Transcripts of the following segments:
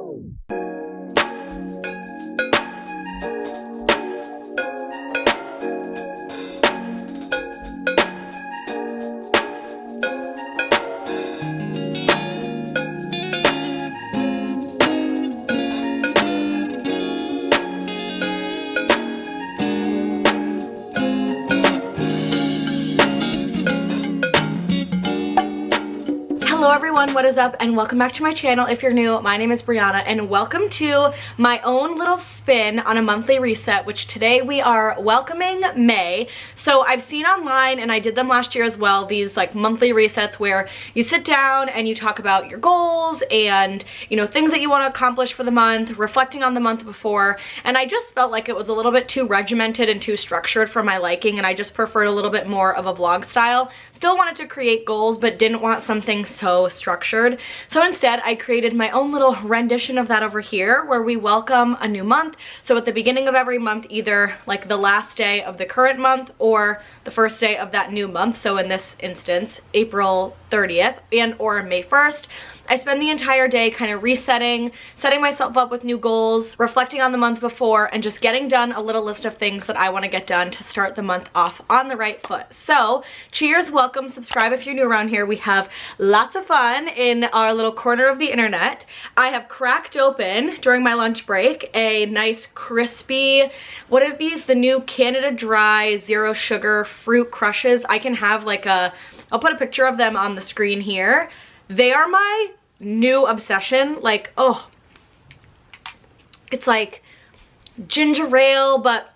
Hello everyone, what is up, and welcome back to my channel. If you're new, my name is Brianna and welcome to my own little spin on a monthly reset, which today we are welcoming May. So I've seen online, and I did them last year as well, these like monthly resets where you sit down and you talk about your goals and things that you want to accomplish for the month, reflecting on the month before, and I just felt like it was a little bit too regimented and too structured for my liking, and I just preferred a little bit more of a vlog style. Still wanted to create goals but didn't want something so structured. So instead I created my own little rendition of that over here where we welcome a new month. So at the beginning of every month, either like the last day of the current month or the first day of that new month. So in this instance, April 30th and or May 1st. I spend the entire day kind of resetting, setting myself up with new goals, reflecting on the month before, and just getting done a little list of things that I want to get done to start the month off on the right foot. So cheers, welcome, subscribe if you're new around here. We have lots of fun in our little corner of the internet. I have cracked open during my lunch break a nice crispy, what are these? The new Canada Dry Zero Sugar Fruit Crushes. I can have like I'll put a picture of them on the screen here. They are my new obsession. Like, oh, it's like ginger ale, but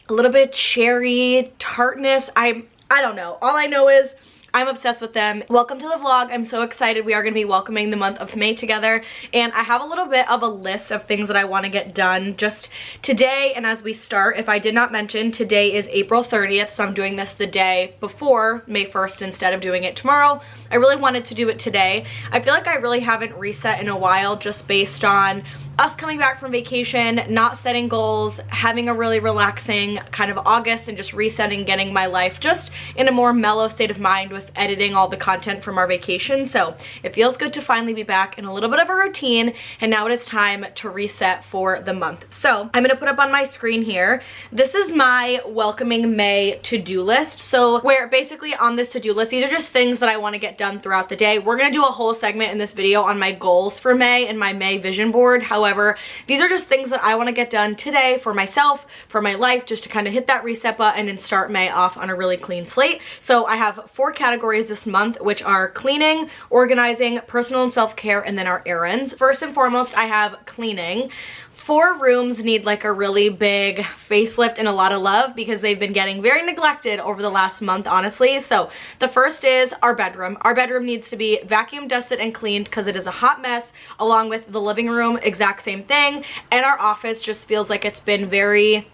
a little bit cherry tartness. I don't know. All I know is I'm obsessed with them. Welcome to the vlog. I'm so excited. We are going to be welcoming the month of May together, and I have a little bit of a list of things that I want to get done just today. And as we start, if I did not mention, today is April 30th, so I'm doing this the day before May 1st instead of doing it tomorrow. I really wanted to do it today. I feel like I really haven't reset in a while, just based on us coming back from vacation, not setting goals, having a really relaxing kind of August, and just resetting, getting my life just in a more mellow state of mind with editing all the content from our vacation. So it feels good to finally be back in a little bit of a routine, and now it is time to reset for the month. So I'm gonna put up on my screen here, this is my welcoming May to-do list. So where basically on this to-do list, these are just things that I want to get done throughout the day. We're gonna do a whole segment in this video on my goals for May and my May vision board. However, these are just things that I want to get done today for myself, for my life, just to kind of hit that reset button and start May off on a really clean slate. So I have 4 categories this month, which are cleaning, organizing, personal and self-care, and then our errands. First and foremost, I have cleaning. 4 rooms need like a really big facelift and a lot of love because they've been getting very neglected over the last month, honestly. So the first is our bedroom. Our bedroom needs to be vacuumed, dusted, and cleaned because it is a hot mess, along with the living room, exact same thing. And our office just feels like it's been very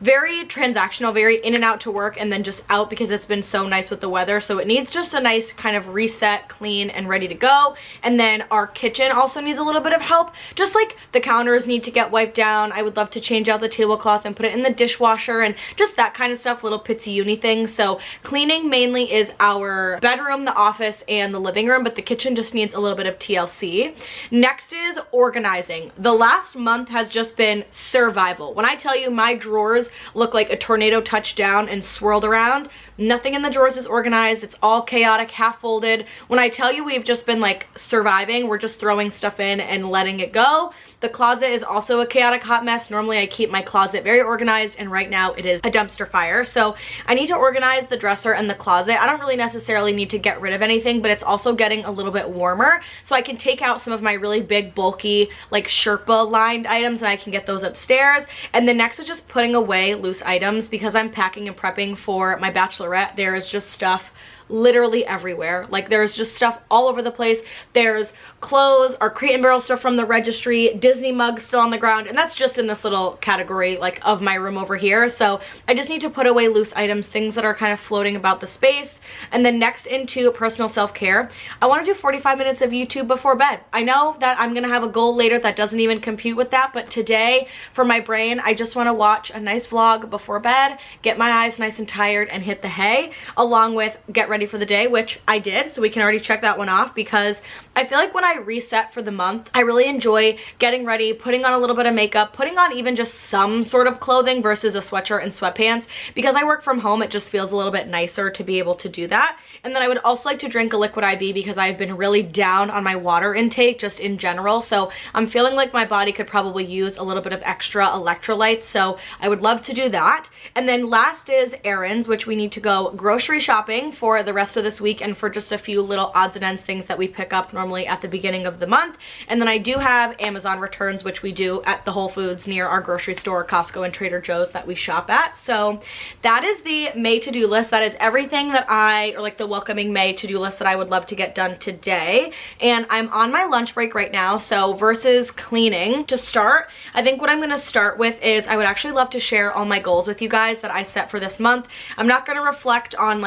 transactional, very in and out to work and then just out because it's been so nice with the weather. So it needs just a nice kind of reset, clean, and ready to go. And then our kitchen also needs a little bit of help. Just like the counters need to get wiped down. I would love to change out the tablecloth and put it in the dishwasher and just that kind of stuff, little pitsy uni things. So cleaning mainly is our bedroom, the office, and the living room, but the kitchen just needs a little bit of TLC. Next is organizing. The last month has just been survival. When I tell you my drawers look like a tornado touched down and swirled around, nothing in the drawers is organized. It's all chaotic, half folded. When I tell you we've just been like surviving, we're just throwing stuff in and letting it go. The closet is also a chaotic hot mess. Normally I keep my closet very organized, and right now it is a dumpster fire. So I need to organize the dresser and the closet. I don't really necessarily need to get rid of anything, but it's also getting a little bit warmer, so I can take out some of my really big, bulky, like Sherpa lined items, and I can get those upstairs. And the next is just putting away loose items because I'm packing and prepping for my bachelorette. There is just stuff literally everywhere. Like there's just stuff all over the place. There's clothes, our Crate and Barrel stuff from the registry, Disney mugs still on the ground, and that's just in this little category like of my room over here. So I just need to put away loose items, things that are kind of floating about the space. And then next into personal self-care, I want to do 45 minutes of YouTube before bed. I know that I'm gonna have a goal later that doesn't even compute with that, but today for my brain, I just want to watch a nice vlog before bed, get my eyes nice and tired, and hit the hay, along with get ready ready for the day, which I did, so we can already check that one off, because I feel like when I reset for the month, I really enjoy getting ready, putting on a little bit of makeup, putting on even just some sort of clothing versus a sweatshirt and sweatpants. Because I work from home, it just feels a little bit nicer to be able to do that. And then I would also like to drink a liquid IV because I've been really down on my water intake just in general. So I'm feeling like my body could probably use a little bit of extra electrolytes. So I would love to do that. And then last is errands, which we need to go grocery shopping for the rest of this week and for just a few little odds and ends things that we pick up normally at the beginning of the month. And then I do have Amazon returns, which we do at the Whole Foods near our grocery store, Costco and Trader Joe's that we shop at. So that is the May to-do list. That is everything that or like the welcoming May to-do list that I would love to get done today. And I'm on my lunch break right now, so versus cleaning, to start, I think what I'm gonna start with is I would actually love to share all my goals with you guys that I set for this month. I'm not gonna reflect on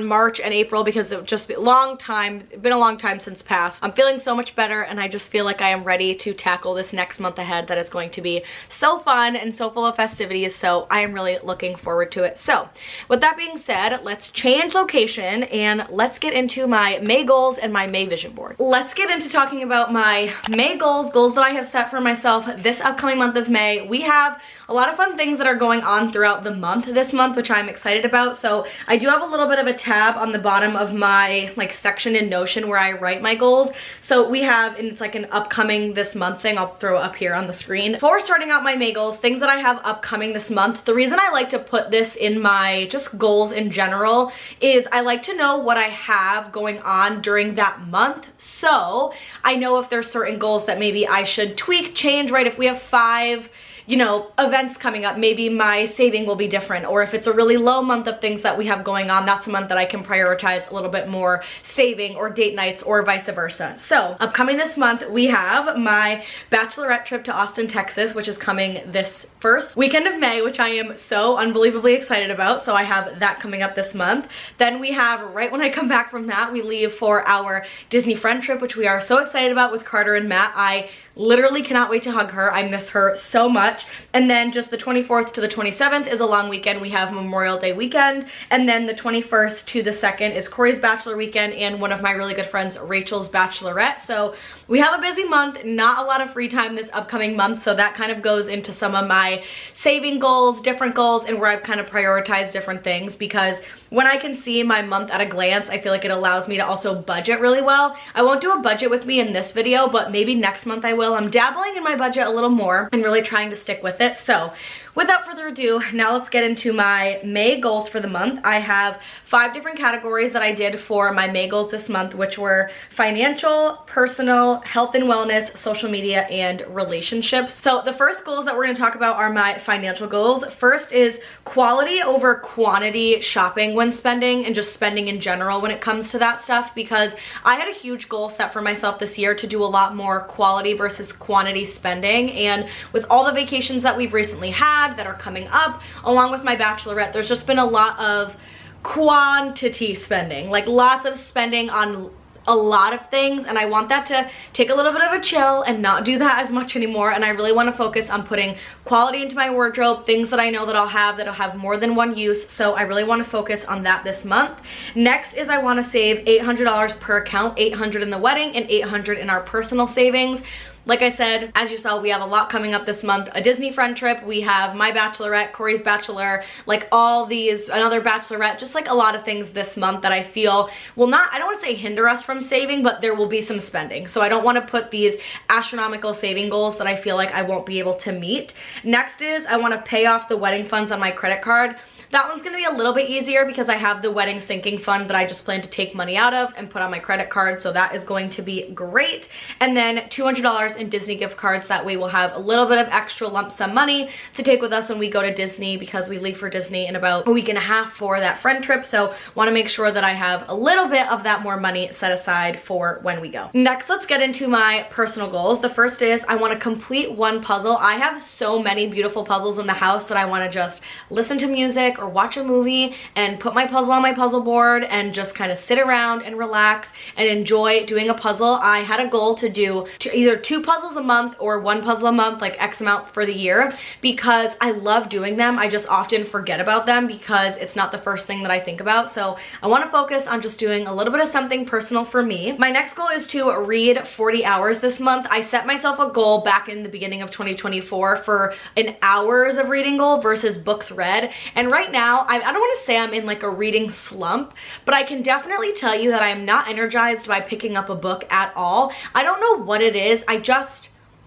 March and April because it would just be been a long time since past. I'm feeling so much better, and I just feel like I am ready to tackle this next month ahead that is going to be so fun and so full of festivities, so I am really looking forward to it. So with that being said, let's change location and let's get into my May goals and my May vision board. Let's get into talking about my May goals that I have set for myself this upcoming month of May. We have a lot of fun things that are going on throughout the month this month, which I'm excited about. So I do have a little bit of a tab on the bottom of my section in Notion where I write my goals. So we have, and it's like an upcoming this month thing, I'll throw up here on the screen. For starting out my May goals, things that I have upcoming this month, the reason I like to put this in my just goals in general is I like to know what I have going on during that month. So I know if there's certain goals that maybe I should tweak, change, right? If we have 5 events coming up, maybe my saving will be different. Or if it's a really low month of things that we have going on, that's a month that I can prioritize a little bit more saving or date nights or vice versa. So upcoming this month, we have my bachelorette trip to Austin, Texas, which is coming this first weekend of May, which I am so unbelievably excited about. So I have that coming up this month. Then we have, right when I come back from that, we leave for our Disney friend trip, which we are so excited about with Carter and Matt. I literally cannot wait to hug her. I miss her so much. And then just the 24th to the 27th is a long weekend. We have Memorial Day weekend. And then the 21st to the 2nd is Corey's bachelor weekend and one of my really good friends, Rachel's bachelorette. So we have a busy month, not a lot of free time this upcoming month. So that kind of goes into some of my saving goals, different goals, and where I've kind of prioritized different things, because when I can see my month at a glance, I feel like it allows me to also budget really well. I won't do a budget with me in this video, but maybe next month I will. I'm dabbling in my budget a little more and really trying to stick with it. So without further ado, now let's get into my May goals for the month. I have 5 different categories that I did for my May goals this month, which were financial, personal, health and wellness, social media, and relationships. So the first goals that we're going to talk about are my financial goals. First is quality over quantity shopping when spending, and just spending in general when it comes to that stuff, because I had a huge goal set for myself this year to do a lot more quality versus quantity spending. And with all the vacations that we've recently had that are coming up, along with my bachelorette, there's just been a lot of quantity spending, like lots of spending on a lot of things, and I want that to take a little bit of a chill and not do that as much anymore. And I really want to focus on putting quality into my wardrobe, things that I know that'll have more than one use. So I really want to focus on that this month. Next is I want to save $800 per account, $800 in the wedding and $800 in our personal savings. Like I said, as you saw, we have a lot coming up this month. A Disney friend trip, we have my bachelorette, Corey's bachelor, like all these, another bachelorette, just like a lot of things this month that I feel will not, I don't want to say hinder us from saving, but there will be some spending. So I don't want to put these astronomical saving goals that I feel like I won't be able to meet. Next is I want to pay off the wedding funds on my credit card. That one's gonna be a little bit easier because I have the wedding sinking fund that I just plan to take money out of and put on my credit card, so that is going to be great. And then $200 in Disney gift cards, that way we'll have a little bit of extra lump sum money to take with us when we go to Disney, because we leave for Disney in about a week and a half for that friend trip, so want to make sure that I have a little bit of that more money set aside for when we go. Next, let's get into my personal goals. The first is I want to complete one puzzle. I have so many beautiful puzzles in the house that I want to just listen to music or watch a movie and put my puzzle on my puzzle board and just kind of sit around and relax and enjoy doing a puzzle. I had a goal to do either 2 puzzles a month or 1 puzzle a month, like X amount for the year, because I love doing them. I just often forget about them because it's not the first thing that I think about. So I want to focus on just doing a little bit of something personal for me. My next goal is to read 40 hours this month. I set myself a goal back in the beginning of 2024 for an hours of reading goal versus books read. And right now, I don't want to say I'm in like a reading slump, but I can definitely tell you that I am not energized by picking up a book at all. I don't know what it is.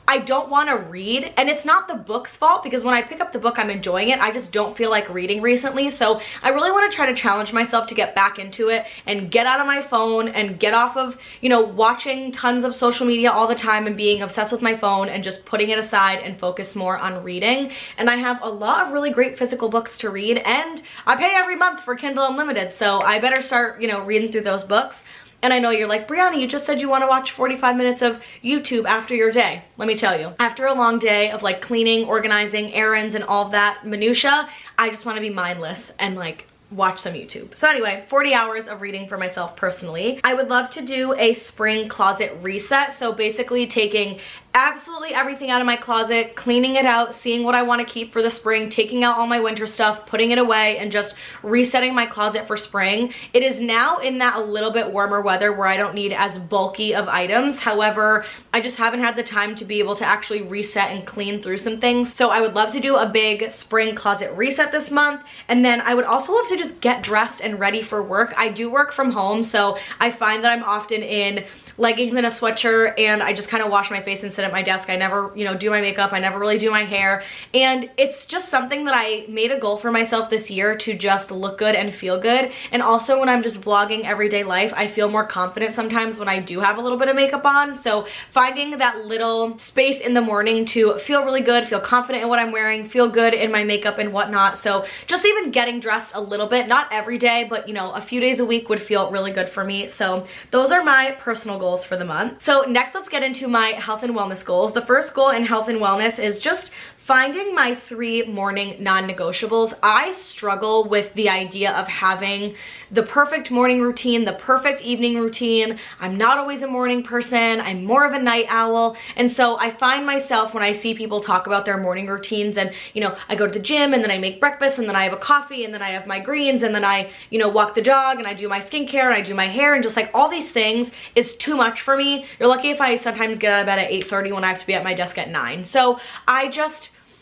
I don't want to read, and it's not the book's fault because when I pick up the book, I'm enjoying it. I just don't feel like reading recently. So I really want to try to challenge myself to get back into it and get out of my phone and get off of, you know, watching tons of social media all the time and being obsessed with my phone and just putting it aside and focus more on reading. And I have a lot of really great physical books to read, and I pay every month for Kindle Unlimited. So I better start, you know, reading through those books. And I know you're like, Brianna, you just said you want to watch 45 minutes of YouTube after your day. Let me tell you, after a long day of like cleaning, organizing, errands, and all of that minutia, I just want to be mindless and like watch some YouTube. So anyway, 40 hours of reading for myself personally. I would love to do a spring closet reset. So basically taking absolutely everything out of my closet, cleaning it out, seeing what I want to keep for the spring, taking out all my winter stuff, putting it away, and just resetting my closet for spring. It is now in that a little bit warmer weather where I don't need as bulky of items. However, I just haven't had the time to be able to actually reset and clean through some things. So I would love to do a big spring closet reset this month. And then I would also love to just get dressed and ready for work. I do work from home, so I find that I'm often in leggings and a sweatshirt, and I just kind of wash my face and sit at my desk. I never, you know, do my makeup. I never really do my hair. And it's just something that I made a goal for myself this year to just look good and feel good. And also when I'm just vlogging everyday life, I feel more confident sometimes when I do have a little bit of makeup on. So finding that little space in the morning to feel really good, feel confident in what I'm wearing, feel good in my makeup and whatnot. So just even getting dressed a little bit, not every day, but you know, a few days a week would feel really good for me. So those are my personal goals for the month. So next, let's get into my health and wellness goals. The first goal in health and wellness is just finding my 3 morning non-negotiables. I struggle with the idea of having the perfect morning routine, the perfect evening routine. I'm not always a morning person. I'm more of a night owl. And so I find myself when I see people talk about their morning routines and, you know, I go to the gym and then I make breakfast and then I have a coffee and then I have my greens and then I, you know, walk the dog and I do my skincare and I do my hair and just like all these things is too much for me. You're lucky if I sometimes get out of bed at 8:30 when I have to be at my desk at 9. So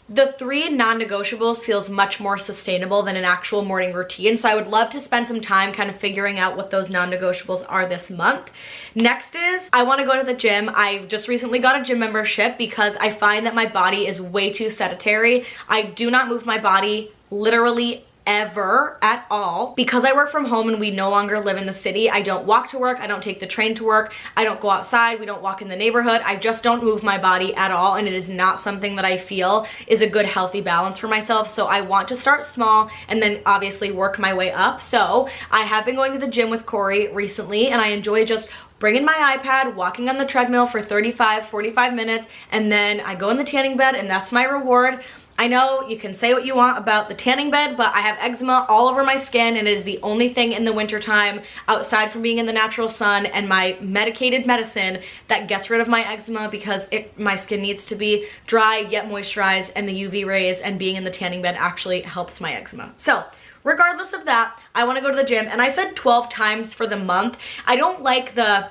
the 3 non-negotiables feels much more sustainable than an actual morning routine. So I would love to spend some time kind of figuring out what those non-negotiables are this month. Next is I want to go to the gym. I just recently got a gym membership because I find that my body is way too sedentary. I do not move my body literally ever at all. Because I work from home and we no longer live in the city, I don't walk to work, I don't take the train to work, I don't go outside, we don't walk in the neighborhood. I just don't move my body at all, and it is not something that I feel is a good healthy balance for myself. So I want to start small and then obviously work my way up. So I have been going to the gym with Corey recently, and I enjoy just bringing my iPad, walking on the treadmill for 35-45 minutes, and then I go in the tanning bed, and that's my reward. I know you can say what you want about the tanning bed, but I have eczema all over my skin, and it is the only thing in the wintertime outside from being in the natural sun and my medicated medicine that gets rid of my eczema, because my skin needs to be dry yet moisturized, and the UV rays and being in the tanning bed actually helps my eczema. So regardless of that, I want to go to the gym, and I said 12 times for the month. I don't like the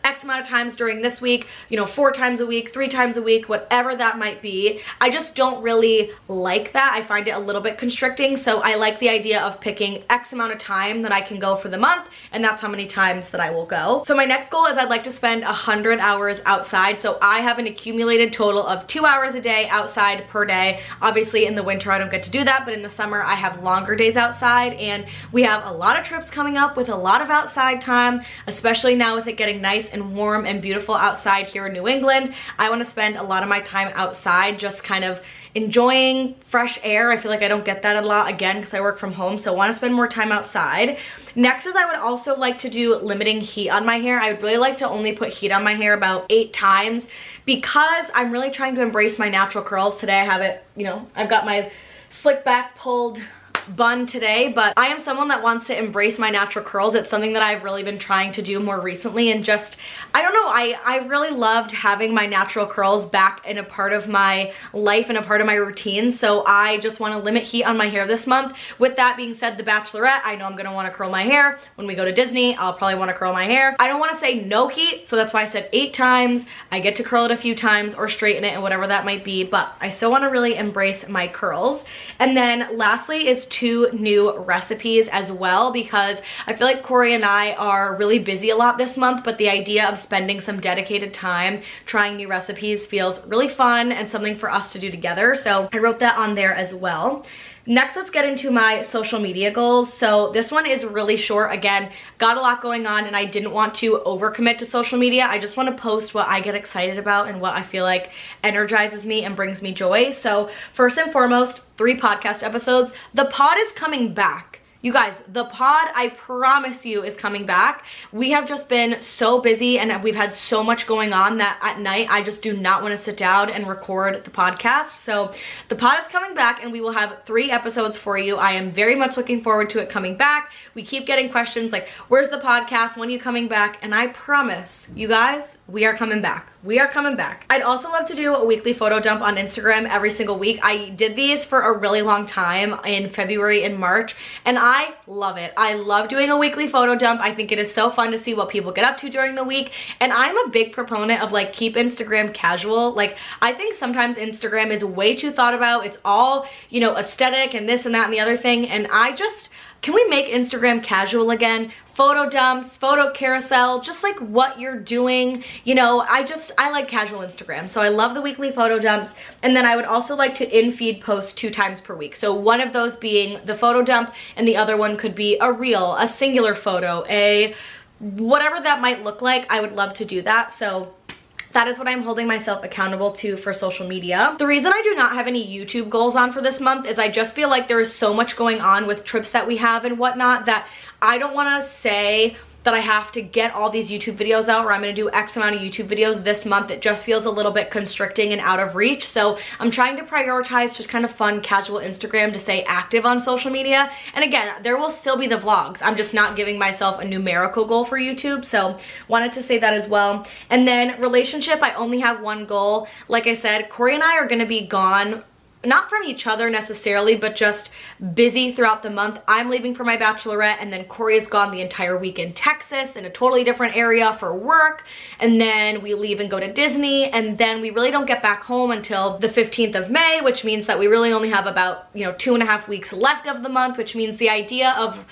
X amount of times during this week, you know, 4 times a week, 3 times a week, whatever that might be. I just don't really like that. I find it a little bit constricting. So I like the idea of picking X amount of time that I can go for the month, and that's how many times that I will go. So my next goal is I'd like to spend 100 hours outside. So I have an accumulated total of 2 hours a day outside per day. Obviously in the winter I don't get to do that, but in the summer I have longer days outside, and we have a lot of trips coming up with a lot of outside time, especially now with it getting nice and warm and beautiful outside here in New England. I want to spend a lot of my time outside just kind of enjoying fresh air. I feel like I don't get that a lot, again, because I work from home, so I want to spend more time outside. Next is I would also like to do limiting heat on my hair. I would really like to only put heat on my hair about 8 times because I'm really trying to embrace my natural curls. Today I have it, you know, I've got my slick back pulled bun today, but I am someone that wants to embrace my natural curls. It's something that I've really been trying to do more recently, and just, I don't know, I really loved having my natural curls back in a part of my life and a part of my routine, so I just want to limit heat on my hair this month. With that being said, The Bachelorette, I know I'm gonna want to curl my hair. When we go to Disney, I'll probably want to curl my hair. I don't want to say no heat, so that's why I said 8 times. I get to curl it a few times or straighten it and whatever that might be, but I still want to really embrace my curls. And then lastly is 2 new recipes as well, because I feel like Corey and I are really busy a lot this month, but the idea of spending some dedicated time trying new recipes feels really fun and something for us to do together. So I wrote that on there as well. Next, let's get into my social media goals. So this one is really short. Again, got a lot going on and I didn't want to overcommit to social media. I just want to post what I get excited about and what I feel like energizes me and brings me joy. So first and foremost, 3 podcast episodes. The pod is coming back. You guys, the pod, I promise you, is coming back. We have just been so busy and we've had so much going on that at night I just do not want to sit down and record the podcast. So the pod is coming back and we will have 3 episodes for you. I am very much looking forward to it coming back. We keep getting questions like, where's the podcast? When are you coming back? And I promise you guys, we are coming back. We are coming back. I'd also love to do a weekly photo dump on Instagram every single week. I did these for a really long time in February and March, and I love it. I love doing a weekly photo dump. I think it is so fun to see what people get up to during the week, and I'm a big proponent of like, keep Instagram casual. Like, I think sometimes Instagram is way too thought about. It's all, you know, aesthetic and this and that and the other thing, and can we make Instagram casual again? Photo dumps, photo carousel, just like what you're doing. You know, I like casual Instagram. So I love the weekly photo dumps. And then I would also like to in-feed post 2 times per week. So one of those being the photo dump and the other one could be a reel, a singular photo, whatever that might look like. I would love to do that. So that is what I'm holding myself accountable to for social media. The reason I do not have any YouTube goals on for this month is I just feel like there is so much going on with trips that we have and whatnot that I don't want to say that I have to get all these YouTube videos out, or I'm gonna do X amount of YouTube videos this month. It just feels a little bit constricting and out of reach. So I'm trying to prioritize just kind of fun, casual Instagram to stay active on social media. And again, there will still be the vlogs. I'm just not giving myself a numerical goal for YouTube. So wanted to say that as well. And then relationship, I only have 1 goal. Like I said, Corey and I are gonna be gone, not from each other necessarily, but just busy throughout the month. I'm leaving for my bachelorette, and then Corey is gone the entire week in Texas in a totally different area for work, and then we leave and go to Disney, and then we really don't get back home until the 15th of May, which means that we really only have about, you know, 2.5 weeks left of the month, which means the idea of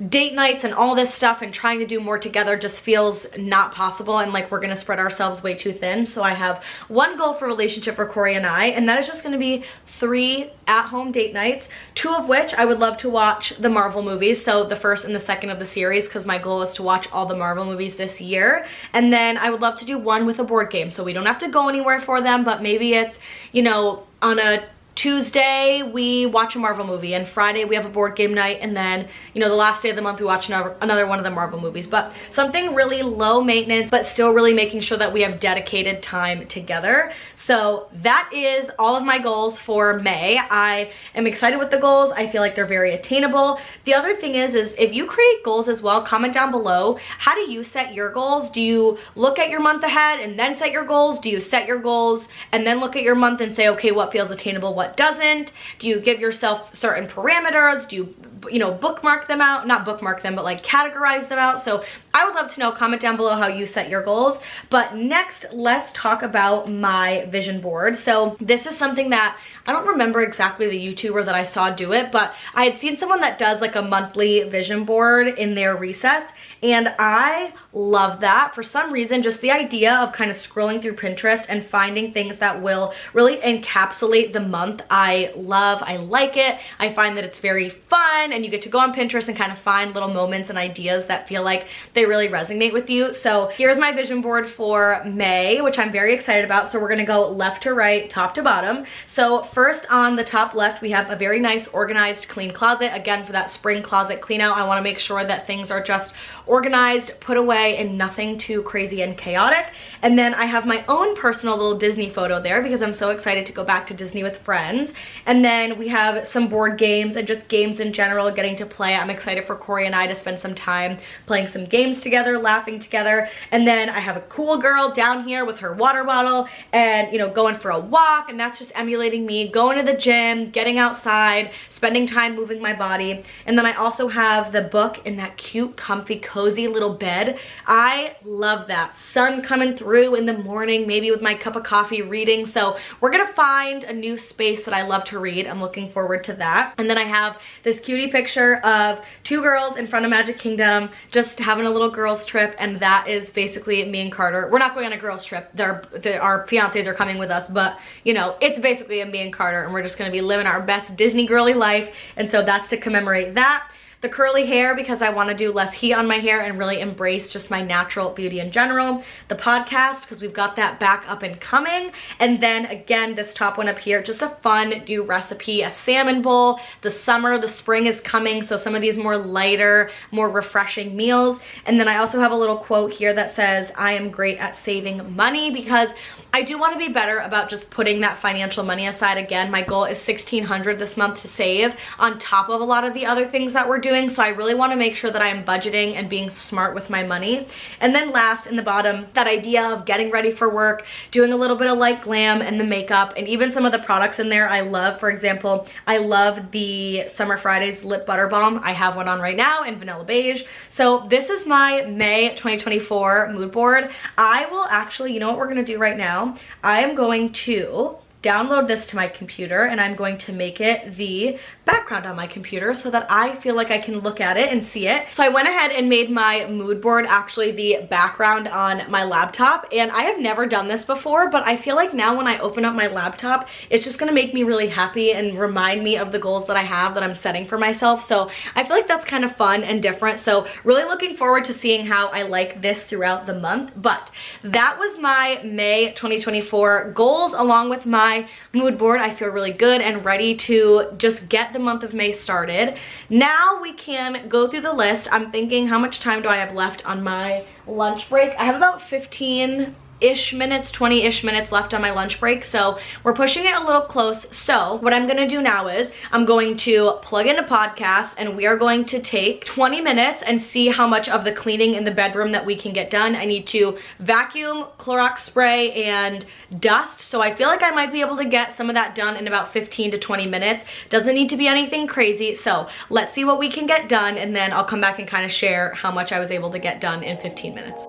date nights and all this stuff and trying to do more together just feels not possible, and like we're gonna spread ourselves way too thin. So I have 1 goal for relationship for Corey and I, and that is just gonna be 3 at-home date nights, 2 of which I would love to watch the Marvel movies, so the first and the second of the series, because my goal is to watch all the Marvel movies this year. And then I would love to do 1 with a board game, so we don't have to go anywhere for them, but maybe it's, you know, on a Tuesday we watch a Marvel movie, and Friday we have a board game night, and then, you know, the last day of the month we watch another one of the Marvel movies. But something really low maintenance, but still really making sure that we have dedicated time together. So that is all of my goals for May. I am excited with the goals. I feel like they're very attainable. The other thing is if you create goals as well, comment down below. How do you set your goals? Do you look at your month ahead and then set your goals? Do you set your goals and then look at your month and say, okay, what feels attainable, what doesn't? Do you give yourself certain parameters? Do you know, bookmark them out? Not bookmark them, but like categorize them out. So I would love to know, comment down below how you set your goals. But next, let's talk about my vision board. So this is something that I don't remember exactly the YouTuber that I saw do it, but I had seen someone that does like a monthly vision board in their resets, and I love that. For some reason, just the idea of kind of scrolling through Pinterest and finding things that will really encapsulate the month, I love. I like it. I find that it's very fun. fun, and you get to go on Pinterest and kind of find little moments and ideas that feel like they really resonate with you. So here's my vision board for May, which I'm very excited about. So we're gonna go left to right, top to bottom. So first on the top left, we have a very nice organized clean closet. Again, for that spring closet clean out, I wanna make sure that things are just organized, put away, and nothing too crazy and chaotic. And then I have my own personal little Disney photo there because I'm so excited to go back to Disney with friends. And then we have some board games and just games in general, getting to play. I'm excited for Corey and I to spend some time playing some games together, laughing together. And then I have a cool girl down here with her water bottle and, you know, going for a walk, and that's just emulating me going to the gym, getting outside, spending time moving my body. And then I also have the book in that cute, comfy, cozy little bed. I love that. Sun coming through in the morning, maybe with my cup of coffee reading. So we're gonna find a new space that I love to read. I'm looking forward to that. And then I have this cutie picture of two girls in front of Magic Kingdom just having a little girls trip, and that is basically me and Carter. We're not going on a girls trip. Our fiancés are coming with us, but you know, it's basically a me and Carter, and we're just gonna be living our best Disney girly life. And so that's to commemorate that. The curly hair, because I want to do less heat on my hair and really embrace just my natural beauty in general. The podcast, because we've got that back up and coming. And then again, this top one up here, just a fun new recipe, a salmon bowl. The summer, the spring is coming, so some of these more lighter, more refreshing meals. And then I also have a little quote here that says, I am great at saving money, because I do want to be better about just putting that financial money aside. Again, my goal is $1,600 this month to save on top of a lot of the other things that we're doing. So I really want to make sure that I'm budgeting and being smart with my money. And then last in the bottom, that idea of getting ready for work, doing a little bit of light glam and the makeup, and even some of the products in there I love. For example, I love the Summer Fridays Lip Butter Balm. I have one on right now in Vanilla Beige. So this is my May 2024 mood board. I will actually, you know what we're going to do right now? I am going to download this to my computer, and I'm going to make it the background on my computer so that I feel like I can look at it and see it. So I went ahead and made my mood board actually the background on my laptop, and I have never done this before, but I feel like now when I open up my laptop, it's just gonna make me really happy and remind me of the goals that I have that I'm setting for myself. So I feel like that's kind of fun and different. So really looking forward to seeing how I like this throughout the month. But that was my May 2024 goals along with my mood board. I feel really good and ready to just get the month of May started. Now we can go through the list. I'm thinking, how much time do I have left on my lunch break? I have about 15-ish minutes, 20-ish minutes left on my lunch break, so we're pushing it a little close. So what I'm gonna do now is I'm going to plug in a podcast, and we are going to take 20 minutes and see how much of the cleaning in the bedroom that we can get done. I need to vacuum, Clorox spray, and dust, so I feel like I might be able to get some of that done in about 15 to 20 minutes. Doesn't need to be anything crazy, so let's see what we can get done, and then I'll come back and kind of share how much I was able to get done in 15 minutes.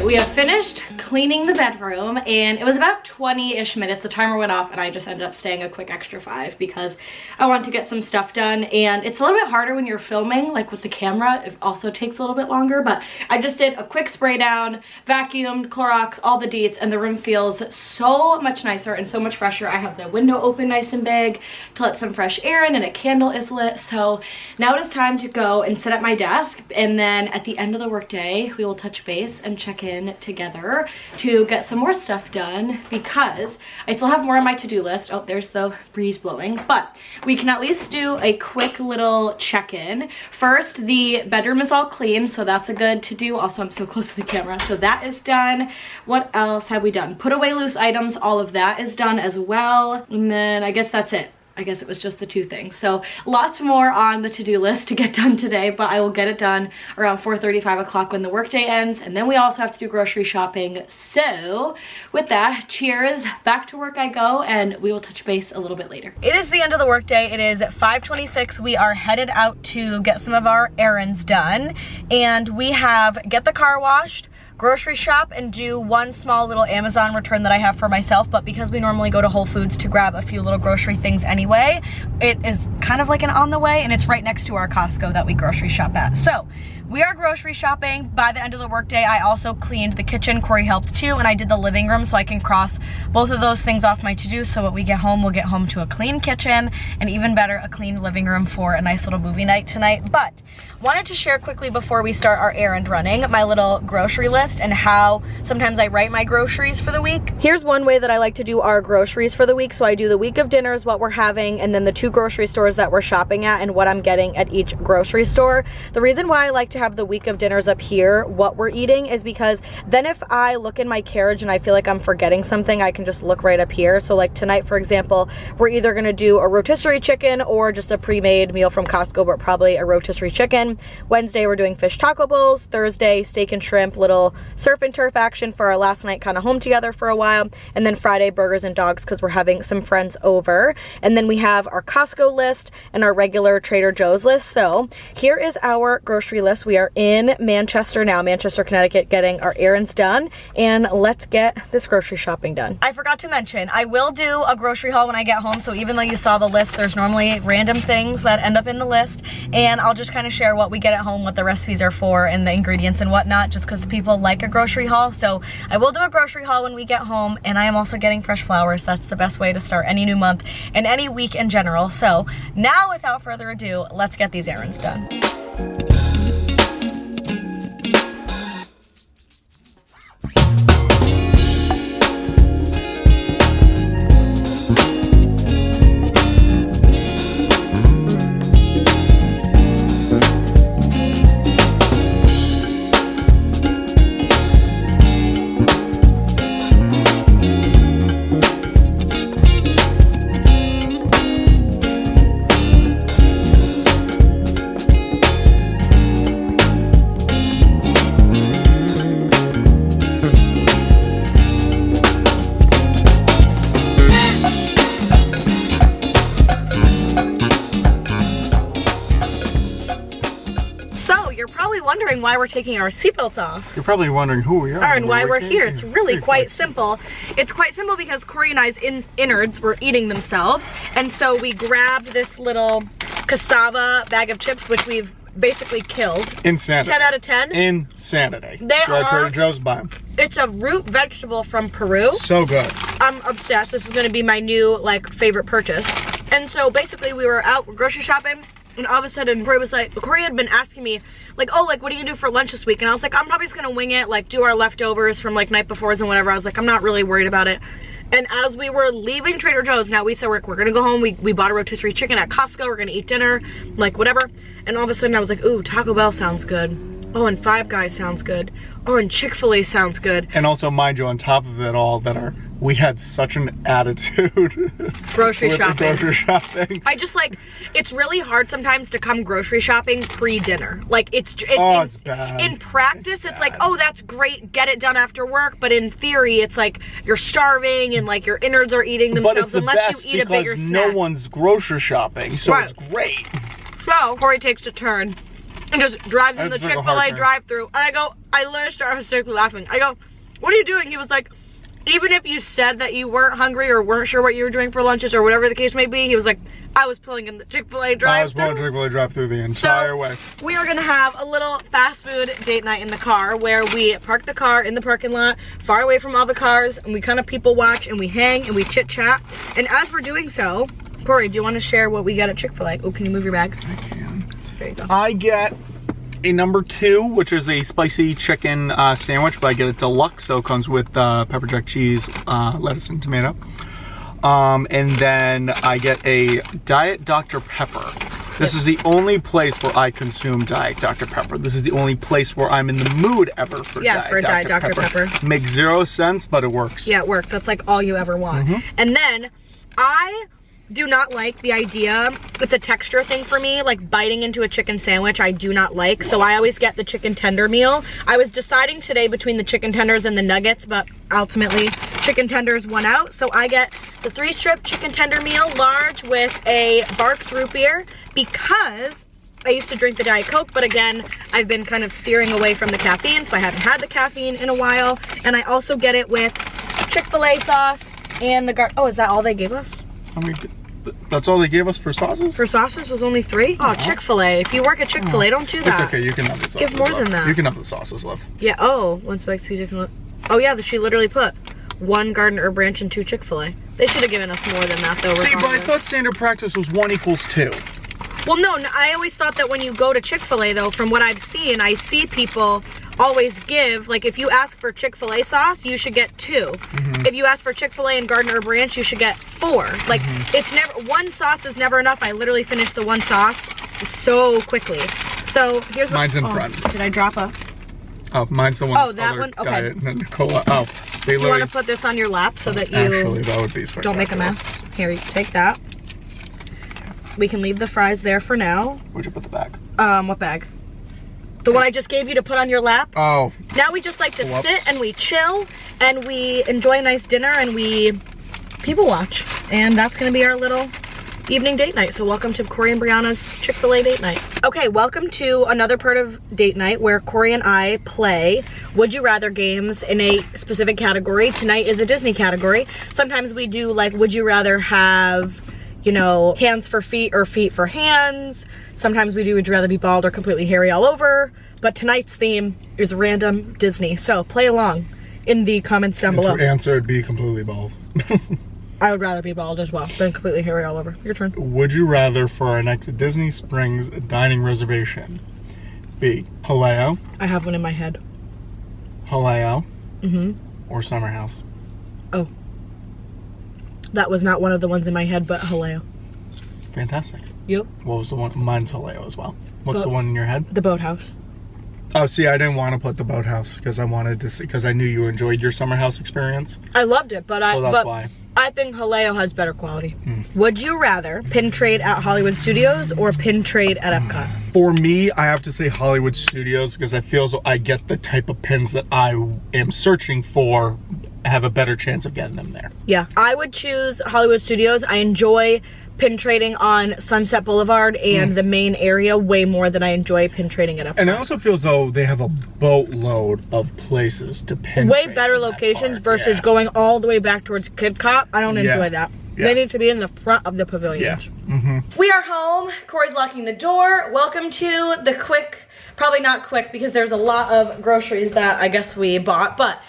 We have finished cleaning the bedroom, and it was about 20-ish minutes. The timer went off and I just ended up staying a quick extra 5 because I wanted to get some stuff done, and it's a little bit harder when you're filming, like with the camera. It also takes a little bit longer, but I just did a quick spray down, vacuumed, Clorox, all the deets, and the room feels so much nicer and so much fresher. I have the window open nice and big to let some fresh air in, and a candle is lit. So now it is time to go and sit at my desk, and then at the end of the workday we will touch base and check in together. to get some more stuff done because I still have more on my to-do list. Oh, there's the breeze blowing, but we can at least do a quick little check-in. First, the bedroom is all clean, so that's a good to do. Also, I'm so close to the camera, so that is done. What else have we done? Put away loose items, all of that is done as well. And then I guess that's it. I guess it was just the two things. So lots more on the to-do list to get done today, but I will get it done around 4:30, 5 o'clock when the workday ends. And then we also have to do grocery shopping. So with that, cheers, back to work I go, and we will touch base a little bit later. It is the end of the workday. It is 5:26. We are headed out to get some of our errands done. And we have get the car washed, grocery shop, and do one small little Amazon return that I have for myself, but because we normally go to Whole Foods to grab a few little grocery things anyway, it is kind of like an on the way, and it's right next to our Costco that we grocery shop at. So we are grocery shopping. By the end of the workday, I also cleaned the kitchen. Corey helped too, and I did the living room, so I can cross both of those things off my to-do, so when we get home, we'll get home to a clean kitchen, and even better, a clean living room for a nice little movie night tonight. But wanted to share quickly before we start our errand running, my little grocery list and how sometimes I write my groceries for the week. Here's one way that I like to do our groceries for the week. So I do the week of dinners, what we're having, and then the 2 grocery stores that we're shopping at and what I'm getting at each grocery store. The reason why I like to have the week of dinners up here, what we're eating, is because then if I look in my carriage and I feel like I'm forgetting something, I can just look right up here. So like tonight, for example, we're either gonna do a rotisserie chicken or just a pre-made meal from Costco, but probably a rotisserie chicken. Wednesday, we're doing fish taco bowls. Thursday, steak and shrimp, little surf and turf action for our last night kind of home together for a while. And then Friday, burgers and dogs because we're having some friends over. And then we have our Costco list and our regular Trader Joe's list. So here is our grocery list. We are in Manchester now, Manchester, Connecticut, getting our errands done. And let's get this grocery shopping done. I forgot to mention, I will do a grocery haul when I get home. So even though you saw the list, there's normally random things that end up in the list. And I'll just kind of share what we get at home, what the recipes are for, and the ingredients and whatnot, just because people like a grocery haul. So I will do a grocery haul when we get home, and I am also getting fresh flowers. That's the best way to start any new month and any week in general. So now, without further ado, let's get these errands done. Wondering why we're taking our seatbelts off. You're probably wondering who we are and why we're here. It's really quite simple. It's quite simple because Corey and I's innards were eating themselves, and so we grabbed this little cassava bag of chips, which we've basically killed. Insanity. 10 out of 10. Insanity. They Go to are. Trader Joe's, buy them. It's a root vegetable from Peru. So good. I'm obsessed. This is going to be my new favorite purchase. And so basically we were out grocery shopping, and all of a sudden Corey had been asking me oh, what are you gonna do for lunch this week? And I was like, I'm probably just gonna wing it, do our leftovers from night befores and whatever. I was like, I'm not really worried about it. And as we were leaving Trader Joe's, now we said we're gonna go home. We bought a rotisserie chicken at Costco. We're gonna eat dinner, whatever. And all of a sudden I was like, ooh, Taco Bell sounds good. Oh, and Five Guys sounds good. Oh, and Chick-fil-A sounds good. And also, mind you, on top of it all, we had such an attitude grocery shopping. I just it's really hard sometimes to come grocery shopping pre-dinner. It's bad. In practice, it's oh, that's great, get it done after work. But in theory, it's you're starving and your innards are eating themselves unless you eat a bigger snack. No one's grocery shopping, so right. It's great. So Corey takes a turn and just drives in the Chick-fil-A drive-thru, and I literally started laughing. I go, what are you doing? He was like, even if you said that you weren't hungry or weren't sure what you were doing for lunches or whatever the case may be, he was like, I was pulling in the Chick-fil-A drive-thru. I was pulling Chick-fil-A drive-thru the entire way. We are gonna have a little fast food date night in the car where we park the car in the parking lot, far away from all the cars, and we kind of people watch and we hang and we chit chat. And as we're doing so, Corey, do you want to share what we get at Chick-fil-A? Oh, can you move your bag? I can. There you go. I get a number 2, which is a spicy chicken sandwich, but I get it deluxe, so it comes with pepper jack cheese, lettuce, and tomato. And then I get a Diet Dr. Pepper. This is the only place where I consume Diet Dr. Pepper. This is the only place where I'm in the mood ever for Diet Dr. Pepper. Makes 0 sense, but it works. Yeah, it works. That's like all you ever want. And then I do not like the idea, it's a texture thing for me, like biting into a chicken sandwich I do not like, so I always get the chicken tender meal. I was deciding today between the chicken tenders and the nuggets, but ultimately chicken tenders won out, so I get the 3-strip chicken tender meal, large, with a Barks root beer, because I used to drink the Diet Coke, but again, I've been kind of steering away from the caffeine, so I haven't had the caffeine in a while. And I also get it with Chick-fil-A sauce and the oh, is that all they gave us? How many? That's all they gave us for sauces? For sauces was only 3? Oh, Chick-fil-A. If you work at Chick-fil-A, don't do that. It's okay, you can have the sauces. Give more than that. You can have the sauces, love. Yeah, oh, 1 spicy chicken. Oh yeah, she literally put 1 garden herb ranch and 2 Chick-fil-A. They should have given us more than that though. See, but I thought standard practice was 1 equals 2. Well, no, I always thought that when you go to Chick-fil-A though, from what I've seen, I see people always give, like if you ask for Chick-fil-A sauce, you should get 2. If you ask for Chick-fil-A and garden herb ranch, you should get 4. Like it's never, 1 sauce is never enough. I literally finished the 1 sauce so quickly. So here's mine's in front. Did I drop a? Oh, mine's the one. Oh, that one? Okay. Diet and cola. Oh, they you want to put this on your lap so that you actually, that would be don't make a mess? Here, take that. We can leave the fries there for now. Where'd you put the bag? What bag? The one I just gave you to put on your lap? Oh. Now we just like to sit and we chill and we enjoy a nice dinner and we people watch. And that's gonna be our little evening date night. So welcome to Corey and Brianna's Chick-fil-A date night. Okay, welcome to another part of date night where Corey and I play Would You Rather games in a specific category. Tonight is a Disney category. Sometimes we do like, would you rather have, you know, hands for feet or feet for hands. Sometimes we do would you rather be bald or completely hairy all over. But tonight's theme is random Disney. So play along in the comments down below. To answer, it'd be completely bald. I would rather be bald as well than completely hairy all over. Your turn. Would you rather for our next Disney Springs dining reservation be Haleo? I have one in my head. Haleo? Or Summer House? Oh. That was not one of the ones in my head, but Haleo. Fantastic. You? What was the one? Mine's Haleo as well. What's the one in your head? The Boathouse. Oh, see, I didn't want to put the Boathouse because I wanted to see, because I knew you enjoyed your Summer House experience. I loved it, but so that's why. I think Haleo has better quality. Would you rather pin trade at Hollywood Studios or pin trade at Epcot? For me, I have to say Hollywood Studios because I feel as though I get the type of pins that I am searching for, have a better chance of getting them there. Yeah, I would choose Hollywood Studios. I enjoy pin trading on Sunset Boulevard and the main area way more than I enjoy pin trading at Epcot. And it also feels though they have a boatload of places to pin way trade better locations versus going all the way back towards Kid Cop. I don't enjoy that. They need to be in the front of the pavilions. We are home. Corey's locking the door. Welcome to the quick, probably not quick because there's a lot of groceries that I guess we bought, but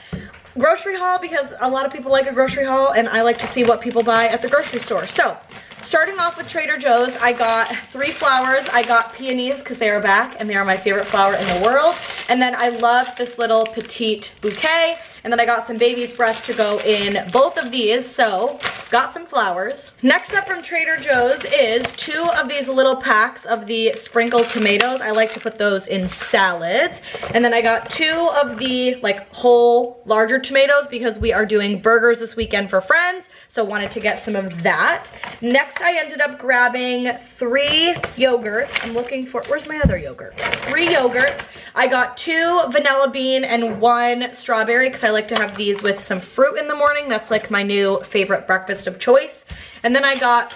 grocery haul because a lot of people like a grocery haul and I like to see what people buy at the grocery store. So starting off with Trader Joe's, I got 3 flowers. I got peonies because they are back and they are my favorite flower in the world. And then I love this little petite bouquet. And then I got some baby's breath to go in both of these, so got some flowers. Next up from Trader Joe's is 2 of these little packs of the sprinkled tomatoes. I like to put those in salads. And then I got 2 of the like whole larger tomatoes because we are doing burgers this weekend for friends, so wanted to get some of that. Next I ended up grabbing 3 yogurts. I'm looking for, where's my other yogurt? 3 yogurts. I got 2 vanilla bean and 1 strawberry because I like to have these with some fruit in the morning. That's like my new favorite breakfast of choice. And then I got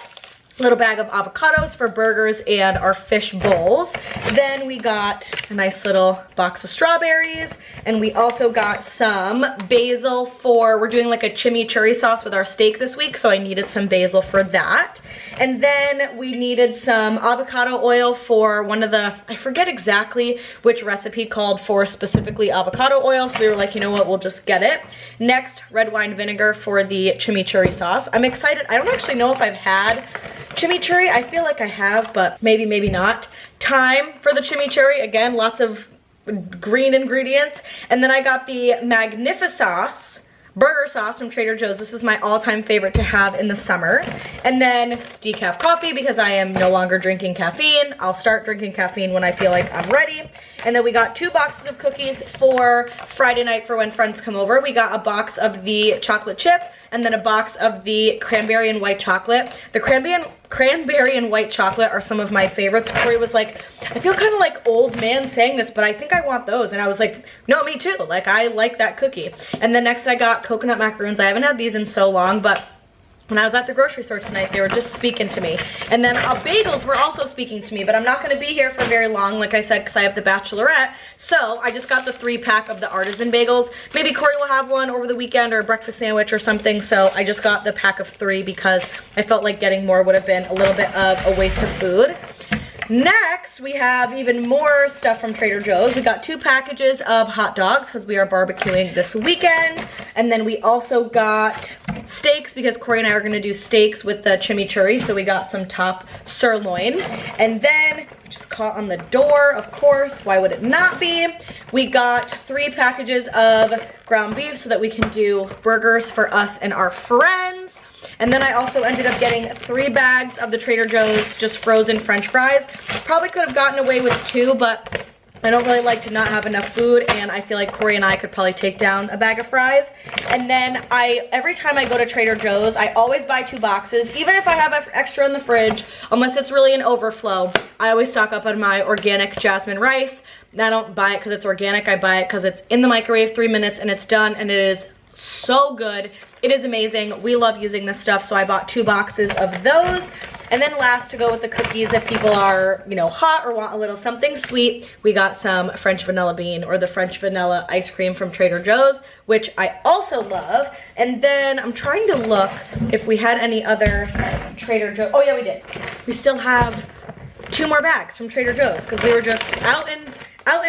a little bag of avocados for burgers and our fish bowls. Then we got a nice little box of strawberries. And we also got some basil for, we're doing like a chimichurri sauce with our steak this week, so I needed some basil for that. And then we needed some avocado oil for one of the, I forget exactly which recipe called for specifically avocado oil, so we were like, you know what, we'll just get it. Next, red wine vinegar for the chimichurri sauce. I'm excited. I don't actually know if I've had chimichurri. I feel like I have, but maybe, maybe not. Thyme for the chimichurri. Again, lots of green ingredients. And then I got the Magnificsauce burger sauce from Trader Joe's. This is my all-time favorite to have in the summer. And then decaf coffee because I am no longer drinking caffeine. I'll start drinking caffeine when I feel like I'm ready. And then we got 2 boxes of cookies for Friday night for when friends come over. We got a box of the chocolate chip and then a box of the cranberry and white chocolate. The cranberry and white chocolate are some of my favorites. Corey was like, I feel kind of like old man saying this, but I think I want those. And I was like, no, me too. Like, I like that cookie. And then next I got coconut macaroons. I haven't had these in so long, but when I was at the grocery store tonight, they were just speaking to me. And then bagels were also speaking to me, but I'm not gonna be here for very long, like I said, because I have the Bachelorette. So I just got the 3-pack of the artisan bagels. Maybe Corey will have one over the weekend or a breakfast sandwich or something. So I just got the pack of 3 because I felt like getting more would have been a little bit of a waste of food. Next, we have even more stuff from Trader Joe's. We got 2 packages of hot dogs because we are barbecuing this weekend. And then we also got steaks because Corey and I are gonna do steaks with the chimichurri. So we got some top sirloin. And then, just caught on the door, of course, why would it not be? We got 3 packages of ground beef so that we can do burgers for us and our friends. And then I also ended up getting 3 bags of the Trader Joe's just frozen French fries. Probably could have gotten away with 2, but I don't really like to not have enough food, and I feel like Corey and I could probably take down a bag of fries. And then every time I go to Trader Joe's, I always buy 2 boxes, even if I have extra in the fridge, unless it's really an overflow. I always stock up on my organic jasmine rice. I don't buy it because it's organic, I buy it because it's in the microwave 3 minutes and it's done, and it is so good. It is amazing. We love using this stuff, so I bought 2 boxes of those. And then last, to go with the cookies, if people are, you know, hot or want a little something sweet, we got some French vanilla bean or the French vanilla ice cream from Trader Joe's, which I also love. And then I'm trying to look if we had any other Trader Joe's. Oh yeah, we did. We still have 2 more bags from Trader Joe's because we were just out and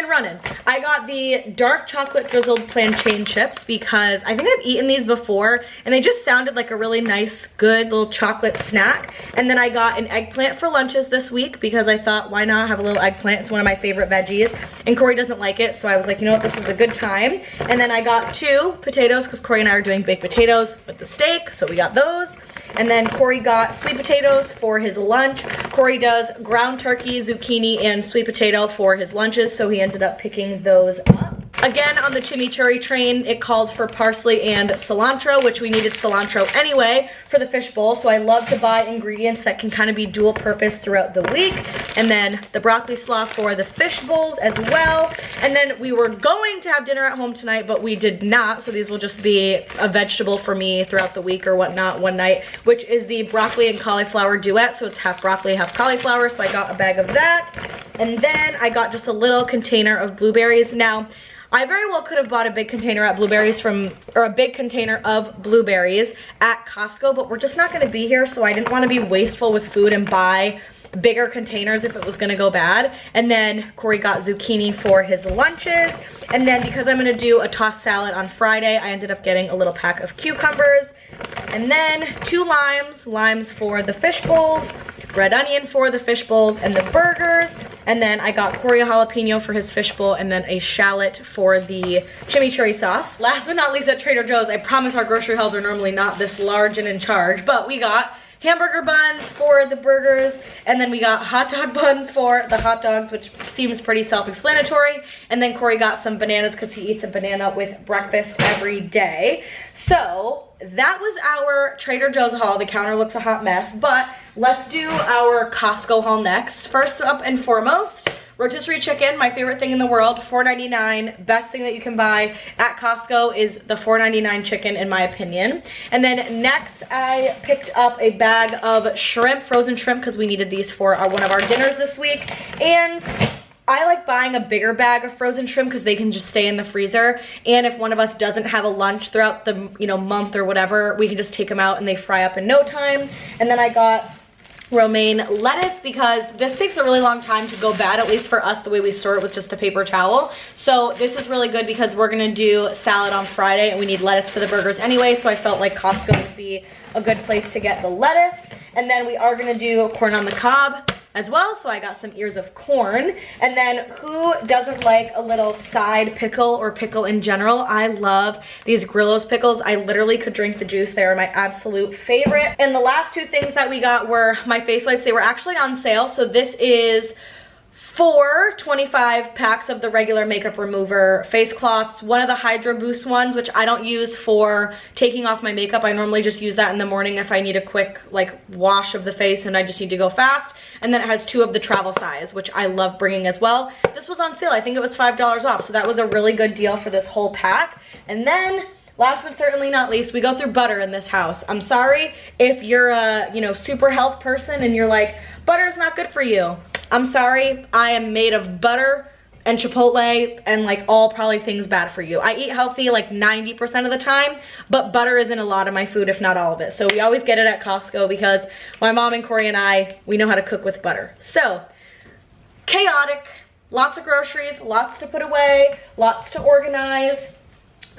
running. I got the dark chocolate drizzled plantain chips because I think I've eaten these before and they just sounded like a really nice, good little chocolate snack. And then I got an eggplant for lunches this week because I thought, why not have a little eggplant? It's one of my favorite veggies. And Corey doesn't like it, so I was like, you know what, this is a good time. And then I got 2 potatoes because Corey and I are doing baked potatoes with the steak, so we got those. And then Corey got sweet potatoes for his lunch. Corey does ground turkey, zucchini, and sweet potato for his lunches, so he ended up picking those up. Again, on the chimichurri train, it called for parsley and cilantro, which we needed cilantro anyway for the fish bowl, so I love to buy ingredients that can kind of be dual purpose throughout the week. And then the broccoli slaw for the fish bowls as well. And then we were going to have dinner at home tonight, but we did not, so these will just be a vegetable for me throughout the week or whatnot one night, which is the broccoli and cauliflower duet, so it's half broccoli, half cauliflower, so I got a bag of that. And then I got just a little container of blueberries. Now, I very well could have bought a big container of blueberries at Costco, but we're just not gonna be here, so I didn't wanna be wasteful with food and buy bigger containers if it was gonna go bad. And then Corey got zucchini for his lunches. And then because I'm gonna do a tossed salad on Friday, I ended up getting a little pack of cucumbers. And then 2 limes for the fish bowls, red onion for the fish bowls and the burgers. And then I got Corey a jalapeno for his fish bowl and then a shallot for the chimichurri sauce. Last but not least, at Trader Joe's, I promise our grocery hauls are normally not this large and in charge, but we got hamburger buns for the burgers, and then we got hot dog buns for the hot dogs, which seems pretty self-explanatory. And then Corey got some bananas because he eats a banana with breakfast every day. So that was our Trader Joe's haul. The counter looks a hot mess, but let's do our Costco haul next. First up and foremost, rotisserie chicken, my favorite thing in the world, $4.99. Best thing that you can buy at Costco is the $4.99 chicken, in my opinion. And then next, I picked up a bag of shrimp, frozen shrimp, because we needed these for one of our dinners this week. And I like buying a bigger bag of frozen shrimp because they can just stay in the freezer. And if one of us doesn't have a lunch throughout the month or whatever, we can just take them out and they fry up in no time. And then I got romaine lettuce because this takes a really long time to go bad, at least for us, the way we store it with just a paper towel. So this is really good because we're gonna do salad on Friday and we need lettuce for the burgers anyway, so I felt like Costco would be a good place to get the lettuce. And then we are gonna do corn on the cob as well, so I got some ears of corn. And then who doesn't like a little side pickle or pickle in general? I love these Grillo's pickles. I literally could drink the juice. They are my absolute favorite. And the last two things that we got were my face wipes. They were actually on sale, so this is 25 packs of the regular makeup remover face cloths, one of the Hydro Boost ones, which I don't use for taking off my makeup. I normally just use that in the morning if I need a quick like wash of the face and I just need to go fast. And then it has 2 of the travel size, which I love bringing as well. This was on sale. I think it was $5 off, so that was a really good deal for this whole pack. And then last but certainly not least, we go through butter in this house. I'm sorry if you're a, super health person and you're like, butter's not good for you. I'm sorry, I am made of butter and Chipotle and like all probably things bad for you. I eat healthy like 90% of the time, but butter is in a lot of my food, if not all of it. So we always get it at Costco because my mom and Corey and I, we know how to cook with butter. So, chaotic, lots of groceries, lots to put away, lots to organize.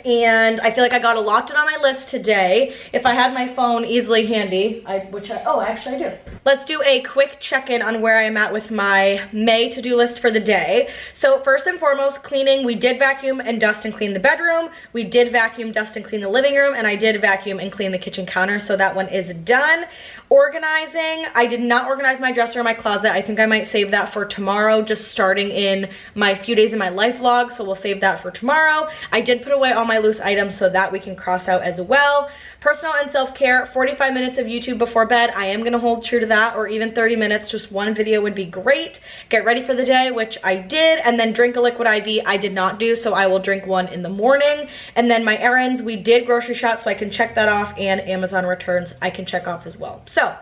And I feel like I got a lot done on my list today. If I had my phone easily handy, actually I do. Let's do a quick check-in on where I am at with my May to-do list for the day. So first and foremost, cleaning. We did vacuum and dust and clean the bedroom. We did vacuum, dust and clean the living room, and I did vacuum and clean the kitchen counter, so that one is done. Organizing, I did not organize my dresser or my closet. I think I might save that for tomorrow, just starting in my few days in my life vlog, so we'll save that for tomorrow. I did put away all my loose items so that we can cross out as well. Personal and self-care, 45 minutes of YouTube before bed. I am gonna hold true to that, or even 30 minutes, just one video would be great. Get ready for the day, which I did, and then drink a liquid IV. I did not do, so I will drink one in the morning. And then my errands, we did grocery shop, so I can check that off, and Amazon returns I can check off as well. So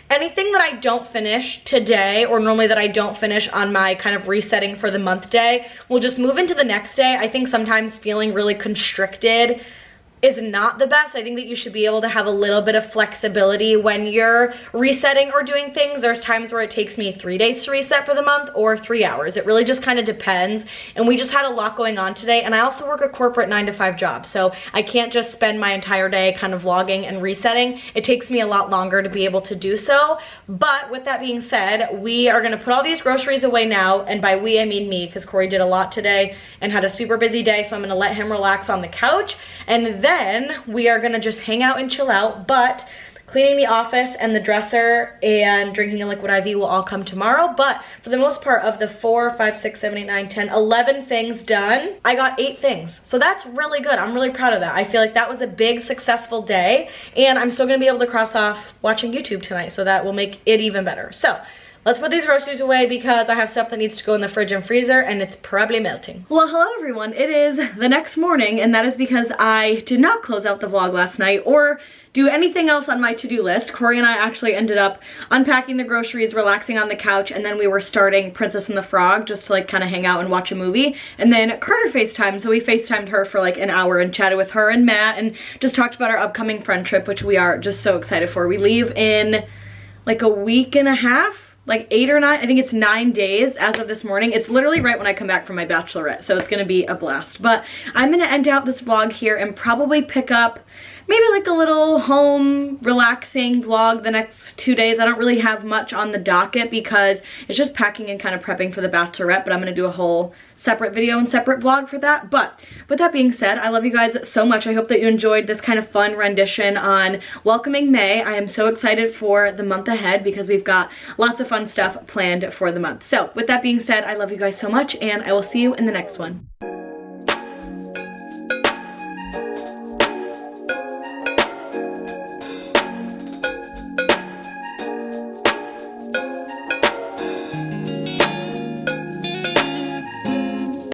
anything that I don't finish today, or normally that I don't finish on my kind of resetting for the month day, will just move into the next day. I think sometimes feeling really constricted is not the best. I think that you should be able to have a little bit of flexibility when you're resetting or doing things. There's times where it takes me 3 days to reset for the month or 3 hours. It really just kind of depends. And we just had a lot going on today. And I also work a corporate 9-to-5 job. So I can't just spend my entire day kind of vlogging and resetting. It takes me a lot longer to be able to do so. But with that being said, we are gonna put all these groceries away now. And by we, I mean me, because Corey did a lot today and had a super busy day. So I'm gonna let him relax on the couch. And then we are gonna just hang out and chill out, but cleaning the office and the dresser and drinking a liquid IV will all come tomorrow. But for the most part, of the 4, 5, 6, 7, 8, 9, 10, 11 things done, I got 8 things. So that's really good. I'm really proud of that. I feel like that was a big successful day, and I'm still gonna be able to cross off watching YouTube tonight, so that will make it even better. So let's put these groceries away because I have stuff that needs to go in the fridge and freezer and it's probably melting. Well, hello everyone. It is the next morning, and that is because I did not close out the vlog last night or do anything else on my to-do list. Corey and I actually ended up unpacking the groceries, relaxing on the couch, and then we were starting Princess and the Frog just to like kind of hang out and watch a movie. And then Carter FaceTimed, so we FaceTimed her for like an hour and chatted with her and Matt and just talked about our upcoming friend trip, which we are just so excited for. We leave in like a week and a half. Like 8 or 9, I think it's 9 days as of this morning. It's literally right when I come back from my bachelorette, so it's gonna be a blast. But I'm gonna end out this vlog here and probably pick up maybe like a little home relaxing vlog the next 2 days. I don't really have much on the docket because it's just packing and kind of prepping for the bachelorette, but I'm gonna do a whole separate video and separate vlog for that. But with that being said, I love you guys so much. I hope that you enjoyed this kind of fun rendition on welcoming May. I am so excited for the month ahead because we've got lots of fun stuff planned for the month. So with that being said, I love you guys so much, and I will see you in the next one.